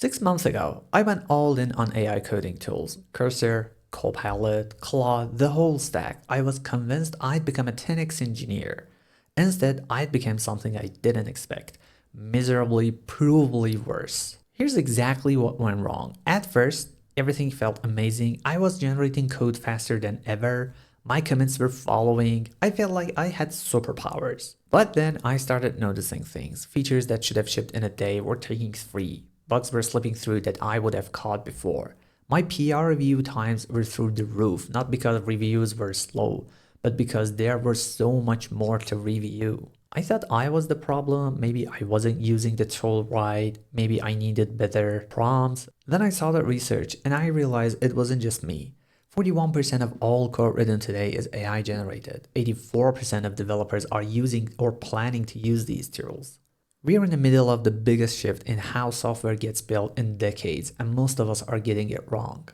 6 months ago, I went all in on AI coding tools, Cursor, Copilot, Claude, the whole stack. I was convinced I'd become a 10x engineer. Instead, I became something I didn't expect, miserably, provably worse. Here's exactly what went wrong. At first, everything felt amazing. I was generating code faster than ever. My commits were following. I felt like I had superpowers. But then I started noticing things. Features that should have shipped in a day were taking 3. Bugs were slipping through that I would have caught before. My PR review times were through the roof, not because reviews were slow, but because there was so much more to review. I thought I was the problem, maybe I wasn't using the tool right, maybe I needed better prompts. Then I saw the research and I realized it wasn't just me. 41% of all code written today is AI generated. 84% of developers are using or planning to use these tools. We are in the middle of the biggest shift in how software gets built in decades, and most of us are getting it wrong.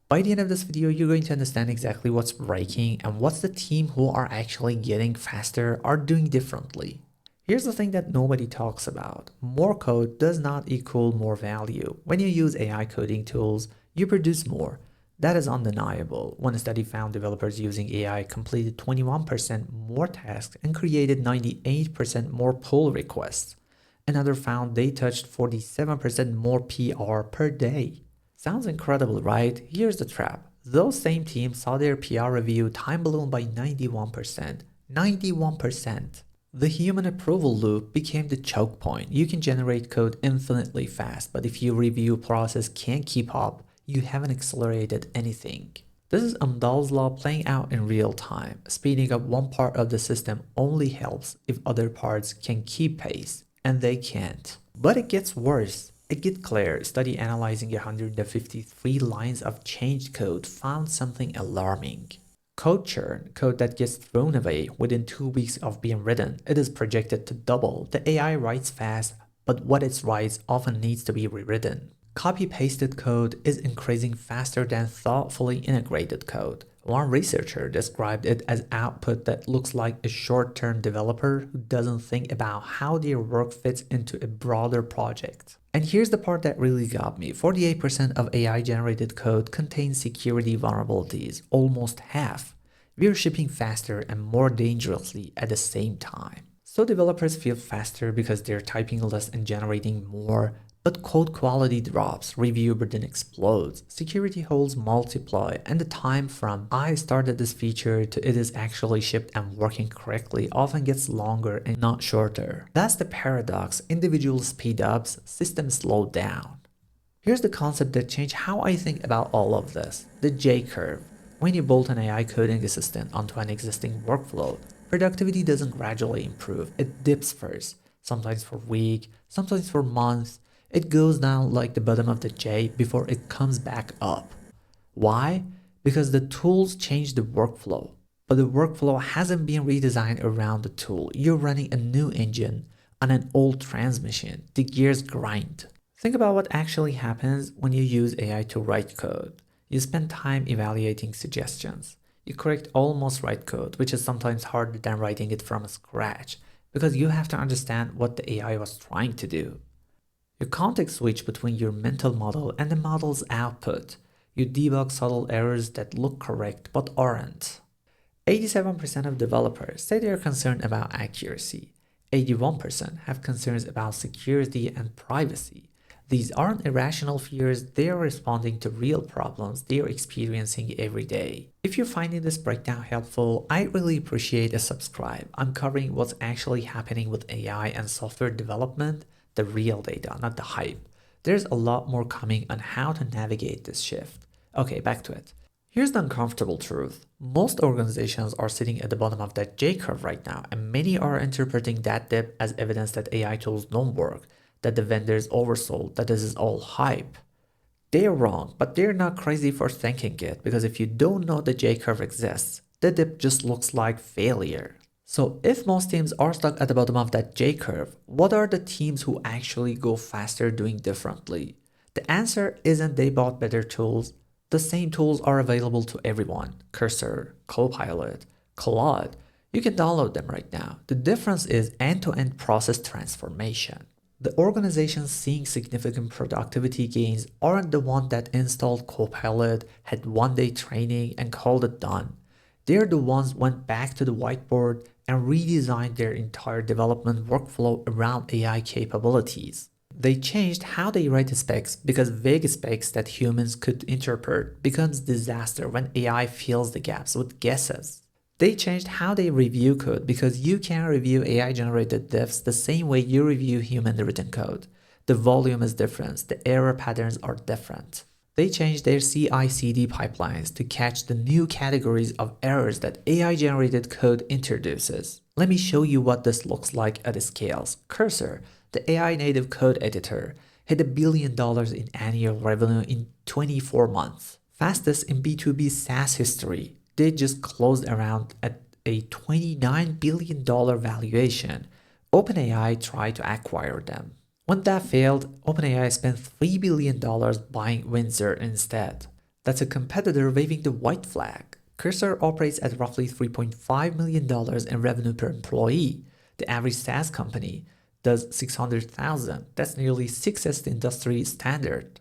By the end of this video, you're going to understand exactly what's breaking and what's the team who are actually getting faster are doing differently. Here's the thing that nobody talks about. More code does not equal more value. When you use AI coding tools, you produce more. That is undeniable. One study found developers using AI completed 21% more tasks and created 98% more pull requests. Another found they touched 47% more PR per day. Sounds incredible, right? Here's the trap. Those same teams saw their PR review time balloon by 91%. 91%. The human approval loop became the choke point. You can generate code infinitely fast, but if your review process can't keep up, you haven't accelerated anything. This is Amdahl's law playing out in real time. Speeding up one part of the system only helps if other parts can keep pace. And they can't. But it gets worse. It gets clear. Study analyzing 153 lines of changed code found something alarming. Code churn, code that gets thrown away within 2 weeks of being written, it is projected to double. The AI writes fast, but what it writes often needs to be rewritten. Copy-pasted code is increasing faster than thoughtfully integrated code. One researcher described it as output that looks like a short-term developer who doesn't think about how their work fits into a broader project. And here's the part that really got me. 48% of AI-generated code contains security vulnerabilities, almost half. We're shipping faster and more dangerously at the same time. So developers feel faster because they're typing less and generating more. But code quality drops, review burden explodes, security holes multiply, and the time from I started this feature to it is actually shipped and working correctly often gets longer and not shorter. That's the paradox. Individuals speed up, systems slow down. Here's the concept that changed how I think about all of this. The J-curve. When you bolt an AI coding assistant onto an existing workflow, productivity doesn't gradually improve. It dips first, sometimes for weeks, sometimes for months. It goes down like the bottom of the J before it comes back up. Why? Because the tools change the workflow, but the workflow hasn't been redesigned around the tool. You're running a new engine on an old transmission. The gears grind. Think about what actually happens when you use AI to write code. You spend time evaluating suggestions. You correct almost right code, which is sometimes harder than writing it from scratch, because you have to understand what the AI was trying to do. You context switch between your mental model and the model's output. You debug subtle errors that look correct but aren't. 87% of developers say they are concerned about accuracy. 81% have concerns about security and privacy. These aren't irrational fears, they are responding to real problems they are experiencing every day. If you're finding this breakdown helpful, I really appreciate a subscribe. I'm covering what's actually happening with AI and software development, the real data, not the hype. There's a lot more coming on how to navigate this shift. Okay, back to it. Here's the uncomfortable truth. Most organizations are sitting at the bottom of that J-curve right now, and many are interpreting that dip as evidence that AI tools don't work, that the vendors oversold, that this is all hype. They're wrong, but they're not crazy for thinking it, because if you don't know the J-curve exists, the dip just looks like failure. So if most teams are stuck at the bottom of that J-curve, what are the teams who actually go faster doing differently? The answer isn't they bought better tools. The same tools are available to everyone. Cursor, Copilot, Claude. You can download them right now. The difference is end-to-end process transformation. The organizations seeing significant productivity gains aren't the ones that installed Copilot, had one-day training, and called it done. They're the ones who went back to the whiteboard and redesigned their entire development workflow around AI capabilities. They changed how they write the specs because vague specs that humans could interpret becomes disaster when AI fills the gaps with guesses. They changed how they review code because you can review AI-generated diffs the same way you review human-written code. The volume is different, the error patterns are different. They changed their CI/CD pipelines to catch the new categories of errors that AI-generated code introduces. Let me show you what this looks like at scales. Cursor, the AI-native code editor, hit $1 billion in annual revenue in 24 months. Fastest in B2B SaaS history. They just closed around at a $29 billion valuation. OpenAI tried to acquire them. When that failed, OpenAI spent $3 billion buying Windsor instead. That's a competitor waving the white flag. Cursor operates at roughly $3.5 million in revenue per employee. The average SaaS company does $600,000. That's nearly 6x the industry standard.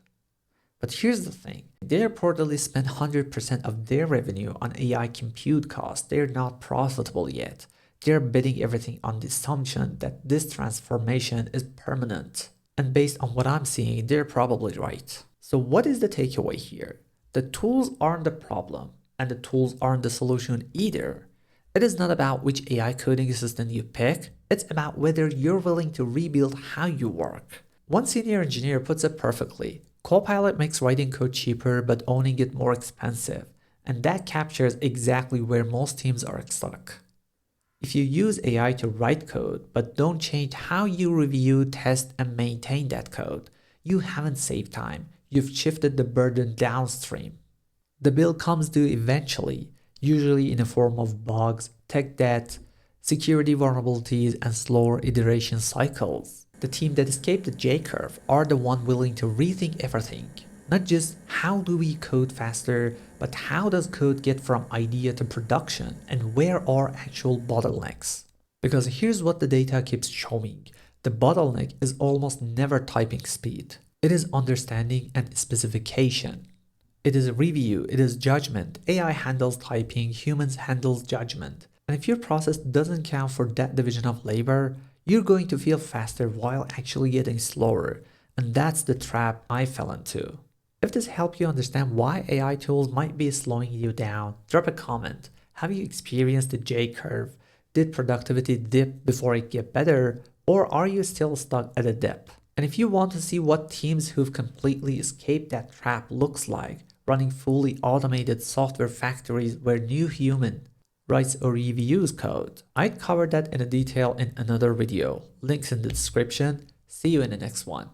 But here's the thing, they reportedly spend 100% of their revenue on AI compute costs. They're not profitable yet. They're betting everything on the assumption that this transformation is permanent. And based on what I'm seeing, they're probably right. So what is the takeaway here? The tools aren't the problem, and the tools aren't the solution either. It is not about which AI coding assistant you pick, it's about whether you're willing to rebuild how you work. One senior engineer puts it perfectly. Copilot makes writing code cheaper but owning it more expensive, and that captures exactly where most teams are stuck. If you use AI to write code but don't change how you review, test, and maintain that code, you haven't saved time, you've shifted the burden downstream. The bill comes due eventually, usually in the form of bugs, tech debt, security vulnerabilities, and slower iteration cycles. The team that escaped the J-curve are the one willing to rethink everything. Not just how do we code faster, but how does code get from idea to production and where are actual bottlenecks? Because here's what the data keeps showing. The bottleneck is almost never typing speed. It is understanding and specification. It is review, it is judgment. AI handles typing, humans handles judgment. And if your process doesn't count for that division of labor, you're going to feel faster while actually getting slower. And that's the trap I fell into. If this helped you understand why AI tools might be slowing you down, drop a comment. Have you experienced the J-curve? Did productivity dip before it get better? Or are you still stuck at a dip? And if you want to see what teams who've completely escaped that trap looks like, running fully automated software factories where no human writes or reviews code, I'd cover that in detail in another video. Links in the description. See you in the next one.